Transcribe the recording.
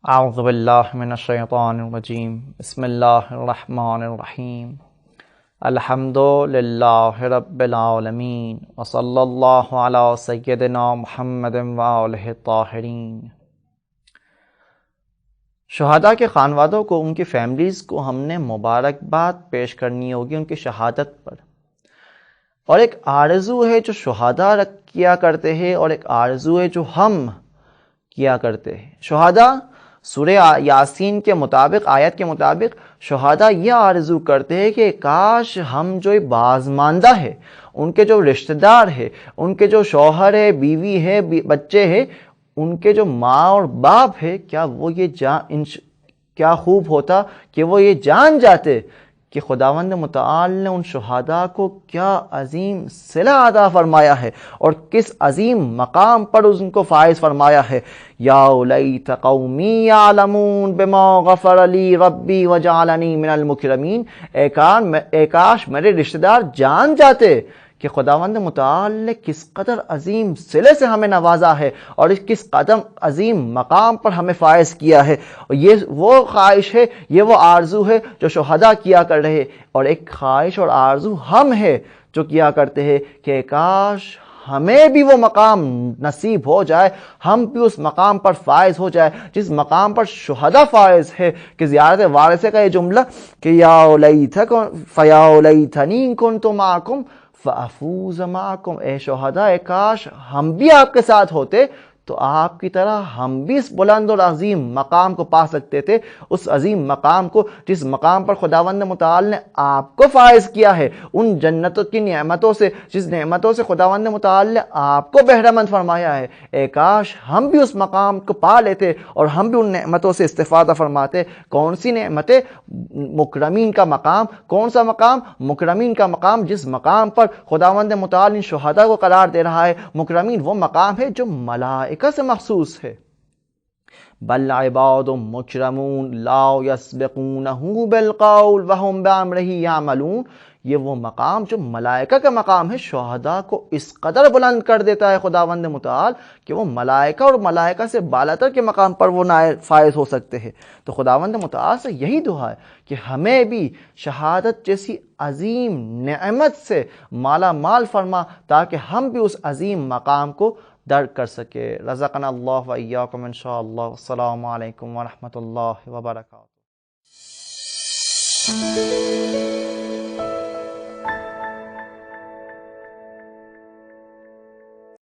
اعوذ باللہ من الشیطان الرجیم، بسم اللہ الرحمن الرحیم، الحمد للہ رب العالمین، وصلی اللہ علی سیدنا محمد وآلہ الطاہرین۔ شہداء کے خانوادوں کو، ان کی فیملیز کو ہم نے مبارکباد پیش کرنی ہوگی ان کی شہادت پر، اور ایک آرزو ہے جو شہداء کیا کرتے ہیں اور ایک آرزو ہے جو ہم کیا کرتے ہیں۔ شہداء سورہ یاسین کے مطابق، آیت کے مطابق، شہداء یہ آرزو کرتے ہیں کہ کاش ہم جو بازماندہ ہے، ان کے جو رشتہ دار ہے، ان کے جو شوہر ہے، بیوی ہے، بچے ہیں، ان کے جو ماں اور باپ ہے، کیا وہ کیا خوب ہوتا کہ وہ یہ جان جاتے کہ خداوند متعال نے ان شہداء کو کیا عظیم صلہ عطا فرمایا ہے اور کس عظیم مقام پر ان کو فائز فرمایا ہے۔ یا لیت قومی یعلمون بما غفر لی ربی وجعلنی من المکرمین، اے کاش میرے رشتہ دار جان جاتے کہ خداوند متعال نے کس قدر عظیم صلے سے ہمیں نوازا ہے اور کس قدر عظیم مقام پر ہمیں فائز کیا ہے۔ اور یہ وہ خواہش ہے، یہ وہ آرزو ہے جو شہداء کیا کر رہے، اور ایک خواہش اور آرزو ہم ہے جو کیا کرتے ہیں کہ کاش ہمیں بھی وہ مقام نصیب ہو جائے، ہم بھی اس مقام پر فائز ہو جائے جس مقام پر شہداء فائز ہے۔ کہ زیارت وارثہ کا یہ جملہ کہ یا لیتنی کنت معکم فافوز معکم، اے شہداء، اے کاش ہم بھی آپ کے ساتھ ہوتے تو آپ کی طرح ہم بھی اس بلند اور عظیم مقام کو پا سکتے تھے، اس عظیم مقام کو جس مقام پر خداوند متعال نے آپ کو فائز کیا ہے، ان جنتوں کی نعمتوں سے، جس نعمتوں سے خداوند متعال نے آپ کو بہرہ مند فرمایا ہے۔ اے کاش ہم بھی اس مقام کو پا لیتے اور ہم بھی ان نعمتوں سے استفادہ فرماتے۔ کون سی نعمتیں؟ مکرمین کا مقام۔ کون سا مقام؟ مکرمین کا مقام، جس مقام پر خداوند متعال ان شہداء کو قرار دے رہا ہے۔ مکرمین وہ مقام ہے جو ملائکہ سے مخصوص ہے۔ بل عباد مکرمون لا یسبقونہ بالقول وہم بامرہ یعملون، یہ وہ مقام جو ملائکہ کا مقام ہے، شہداء کو اس قدر بلند کر دیتا ہے خداوند متعال کہ وہ ملائکہ اور ملائکہ سے بالاتر کے مقام پر وہ فائز ہو سکتے ہیں۔ تو خداوند متعال سے یہی دعا ہے کہ ہمیں بھی شہادت جیسی عظیم نعمت سے مالا مال فرما تاکہ ہم بھی اس عظیم مقام کو درک کر سکے۔ رزقنا اللہ و ایاکم انشاءاللہ۔ السلام علیکم ورحمۃ اللہ وبرکاتہ۔